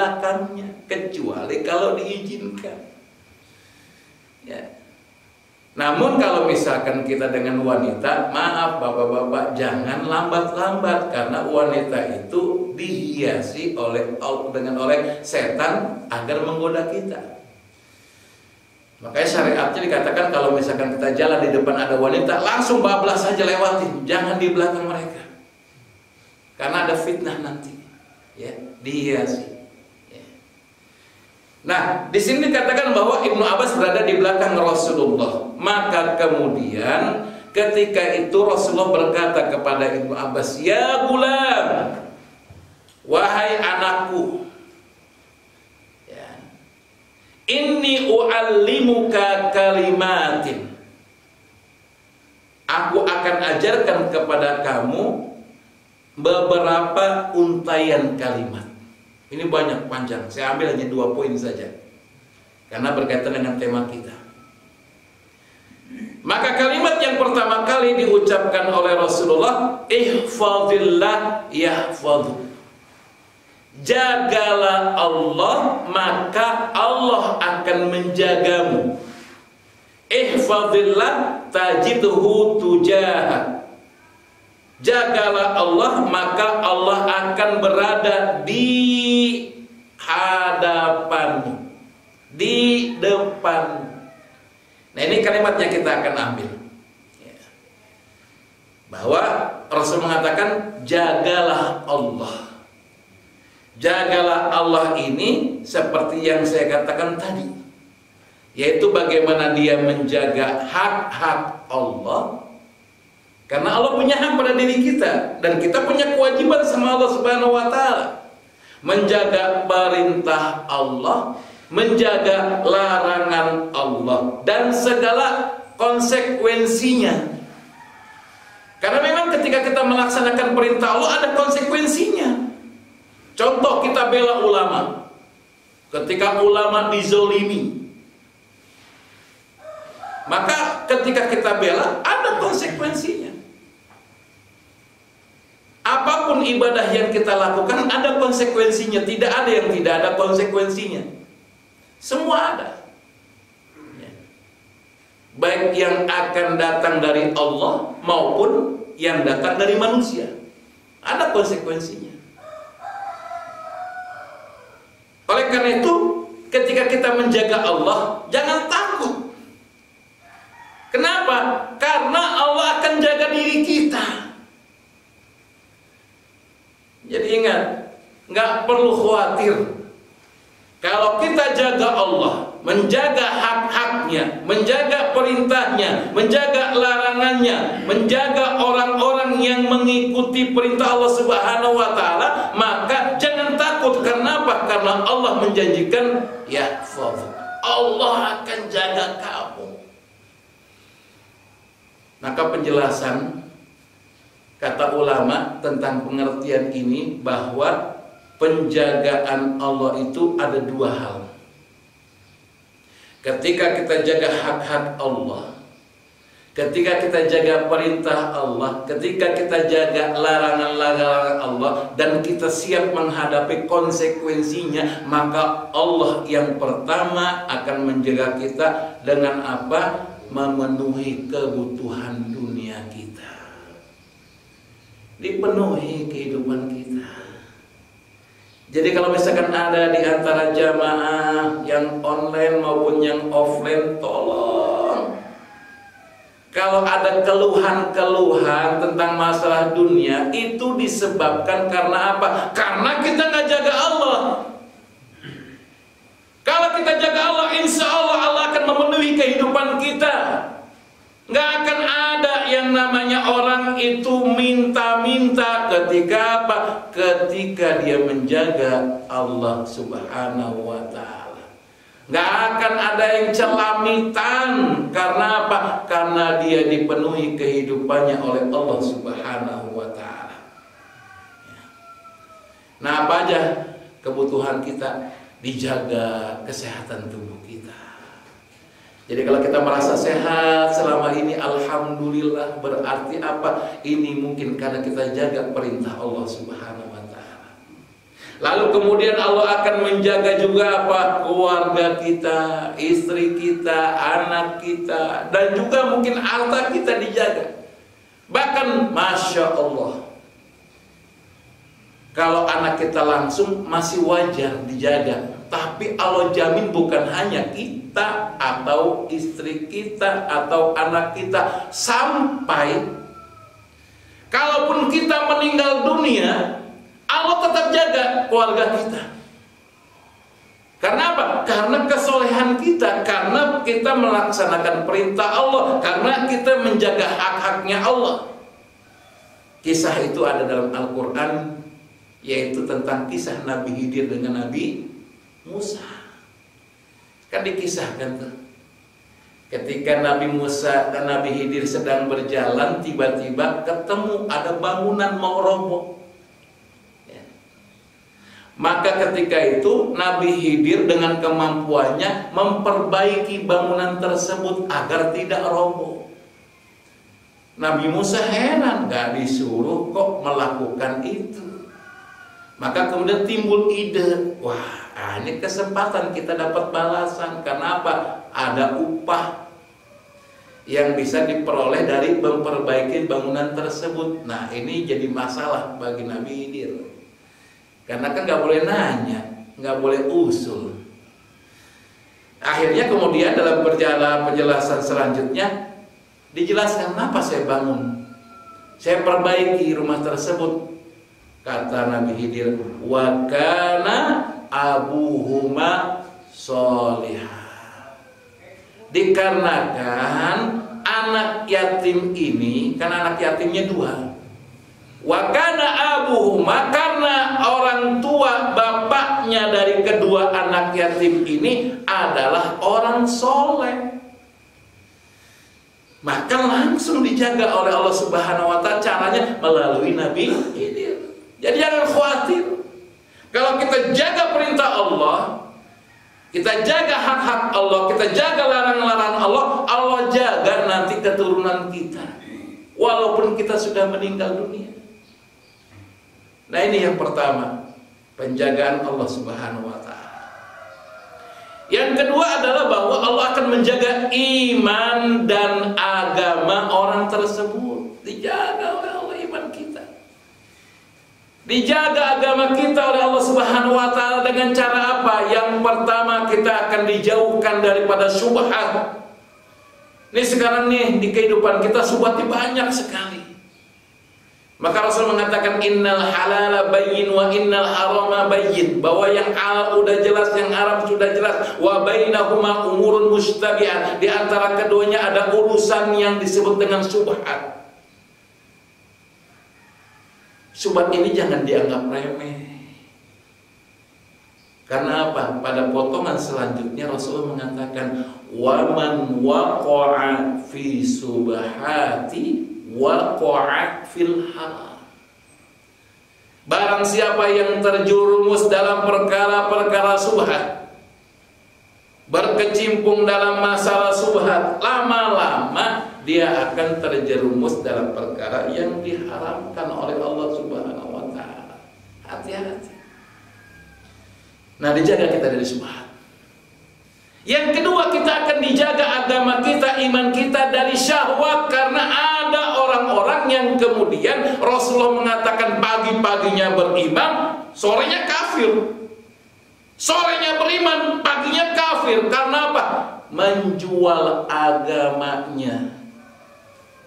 belakangnya kecuali kalau diizinkan. Ya. Namun kalau misalkan kita dengan wanita, maaf bapak-bapak, jangan lambat-lambat karena wanita itu dihiasi oleh setan agar menggoda kita. Makanya syariatnya dikatakan kalau misalkan kita jalan di depan ada wanita, langsung bablas saja lewatin, jangan di belakang mereka. Karena ada fitnah nanti, ya, dihiasi. Nah, di sini dikatakan bahwa Ibnu Abbas berada di belakang Rasulullah. Maka kemudian ketika itu Rasulullah berkata kepada Ibnu Abbas, "Ya gulam, wahai anakku, ya, inni u'allimuka kalimatin. Aku akan ajarkan kepada kamu beberapa untayan kalimat." Ini banyak, panjang. Saya ambil hanya 2 poin saja karena berkaitan dengan tema kita. Maka kalimat yang pertama kali diucapkan oleh Rasulullah, ihfazillah yahfazuk. Jagalah Allah, maka Allah akan menjagamu. Ihfazillah tajidhu tujahak. Jagalah Allah, maka Allah akan berada di hadapanmu, di depanmu. Nah, ini kalimat yang kita akan ambil, ya. Bahwa Rasul mengatakan jagalah Allah. Jagalah Allah ini seperti yang saya katakan tadi, yaitu bagaimana dia menjaga hak-hak Allah. Karena Allah punya hak pada diri kita dan kita punya kewajiban sama Allah Subhanahu wa taala. Menjaga perintah Allah, menjaga larangan Allah dan segala konsekuensinya. Karena memang ketika kita melaksanakan perintah Allah ada konsekuensinya. Contoh, kita bela ulama. Ketika ulama dizolimi, maka ketika kita bela ada konsekuensinya. Apapun ibadah yang kita lakukan ada konsekuensinya, tidak ada yang tidak ada konsekuensinya. Semua ada. Ya. Baik yang akan datang dari Allah maupun yang datang dari manusia. Ada konsekuensinya. Oleh karena itu, ketika kita menjaga Allah, jangan takut. Kenapa? Karena Allah akan jaga diri kita. Jadi ingat, nggak perlu khawatir. Kalau kita jaga Allah, menjaga hak-haknya, menjaga perintahnya, menjaga larangannya, menjaga orang-orang yang mengikuti perintah Allah Subhanahu wa taala, maka jangan takut. Karena apa? Karena Allah menjanjikan, ya, Allah akan jaga kamu. Maka penjelasan kata ulama tentang pengertian ini bahwa penjagaan Allah itu ada 2 hal. Ketika kita jaga hak-hak Allah, ketika kita jaga perintah Allah, ketika kita jaga larangan-larangan Allah, dan kita siap menghadapi konsekuensinya, maka Allah yang pertama akan menjaga kita dengan apa? Memenuhi kebutuhan dunia kita. Dipenuhi kehidupan kita. Jadi kalau misalkan ada di antara jamaah yang online maupun yang offline, tolong, kalau ada keluhan-keluhan tentang masalah dunia, itu disebabkan karena apa? Karena kita nggak jaga Allah. Kalau kita jaga Allah, insya Allah Allah akan memenuhi kehidupan kita. Nggak akan ada yang namanya orang itu minta-minta ketika apa? Ketika dia menjaga Allah Subhanahu wa ta'ala. Nggak akan ada yang celamitan. Karena apa? Karena dia dipenuhi kehidupannya oleh Allah Subhanahu wa ta'ala. Nah, apa aja kebutuhan kita? Dijaga kesehatan tubuh kita. Jadi kalau kita merasa sehat selama ini, alhamdulillah, berarti apa? Ini mungkin karena kita jaga perintah Allah Subhanahu wa ta'ala. Lalu kemudian Allah akan menjaga juga apa? Keluarga kita, istri kita, anak kita, dan juga mungkin harta kita dijaga. Bahkan Masya Allah, kalau anak kita langsung masih wajar dijaga. Tapi Allah jamin bukan hanya kita atau istri kita atau anak kita, sampai kalaupun kita meninggal dunia, Allah tetap jaga keluarga kita. Karena apa? Karena kesolehan kita, karena kita melaksanakan perintah Allah, karena kita menjaga hak-haknya Allah. Kisah itu ada dalam Al-Quran, yaitu tentang kisah Nabi Khidir dengan Nabi Musa. Kan dikisahkan tuh, ketika Nabi Musa dan Nabi Khidir sedang berjalan, tiba-tiba ketemu ada bangunan mau roboh. Maka ketika itu Nabi Khidir dengan kemampuannya memperbaiki bangunan tersebut agar tidak roboh. Nabi Musa heran, gak disuruh kok melakukan itu. Maka kemudian timbul ide, wah ini kesempatan kita dapat balasan. Karena apa? Ada upah yang bisa diperoleh dari memperbaiki bangunan tersebut. Nah ini jadi masalah bagi Nabi Khidir. Karena kan nggak boleh nanya, nggak boleh usul. Akhirnya kemudian dalam penjelasan selanjutnya dijelaskan kenapa saya bangun, saya perbaiki rumah tersebut. Kata Nabi Khidir, wa kana abuhuma sholihah. Dikarenakan anak yatim ini, kan anak yatimnya dua. Wa kana abuhuma, karena orang tua bapaknya dari kedua anak yatim ini adalah orang soleh, maka langsung dijaga oleh Allah Subhanahu wa Ta'ala. Caranya melalui Nabi Khidir. Jadi jangan khawatir. Kalau kita jaga perintah Allah, kita jaga hak-hak Allah, kita jaga larangan-larangan Allah, Allah jaga nanti keturunan kita, walaupun kita sudah meninggal dunia. Nah ini yang pertama, penjagaan Allah Subhanahu wa Ta'ala. Yang kedua adalah bahwa Allah akan menjaga iman dan agama orang tersebut. Dijaga oleh Allah iman kita, dijaga agama kita oleh Allah Subhanahu wa Ta'ala dengan cara apa? Yang pertama, kita akan dijauhkan daripada syubhat. Ini sekarang nih di kehidupan kita syubhatnya banyak sekali. Maka Rasul mengatakan innal halala bayyin wa innal harama bayyin, bahwa yang halal udah jelas, yang haram sudah jelas. Wa bainahuma umurun mustabihat, di antara keduanya ada urusan yang disebut dengan syubhat. Syubhat ini jangan dianggap remeh. Karena apa? Pada potongan selanjutnya Rasul mengatakan wa man waqa'a fi subhati waqa'a fil haram. Barang siapa yang terjerumus dalam perkara-perkara subhat, berkecimpung dalam masalah subhat, lama-lama dia akan terjerumus dalam perkara yang diharamkan oleh Allah Subhanahu wa Ta'ala. Hati-hati. Nah, dijaga kita dari subhat. Yang kedua, kita akan dijaga agama kita, iman kita dari syahwat. Karena ada orang-orang yang kemudian Rasulullah mengatakan pagi-paginya beriman, sorenya kafir. Sorenya beriman, paginya kafir. Karena apa? Menjual agamanya.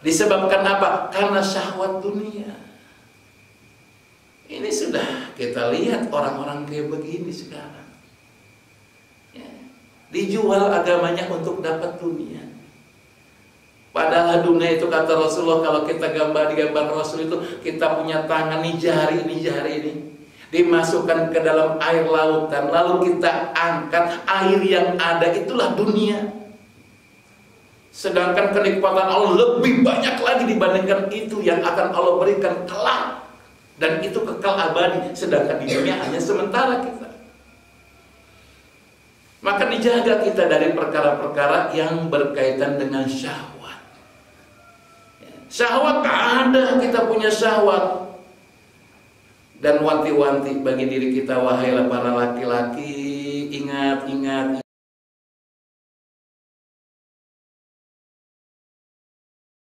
Disebabkan apa? Karena syahwat dunia. Ini sudah kita lihat orang-orang kayak begini sekarang. Dijual agamanya untuk dapat dunia. Padahal dunia itu, kata Rasulullah, kalau kita gambar di gambar Rasul itu, kita punya tangan nih, jari ini dimasukkan ke dalam air lautan, lalu kita angkat, air yang ada itulah dunia. Sedangkan kenikmatan Allah lebih banyak lagi dibandingkan itu yang akan Allah berikan kelak, dan itu kekal abadi. Sedangkan di dunia hanya sementara kita. Maka dijaga kita dari perkara-perkara yang berkaitan dengan syahwat. Syahwat ada, kita punya syahwat. dan wanti-wanti bagi diri kita, wahai para laki-laki, ingat, ingat,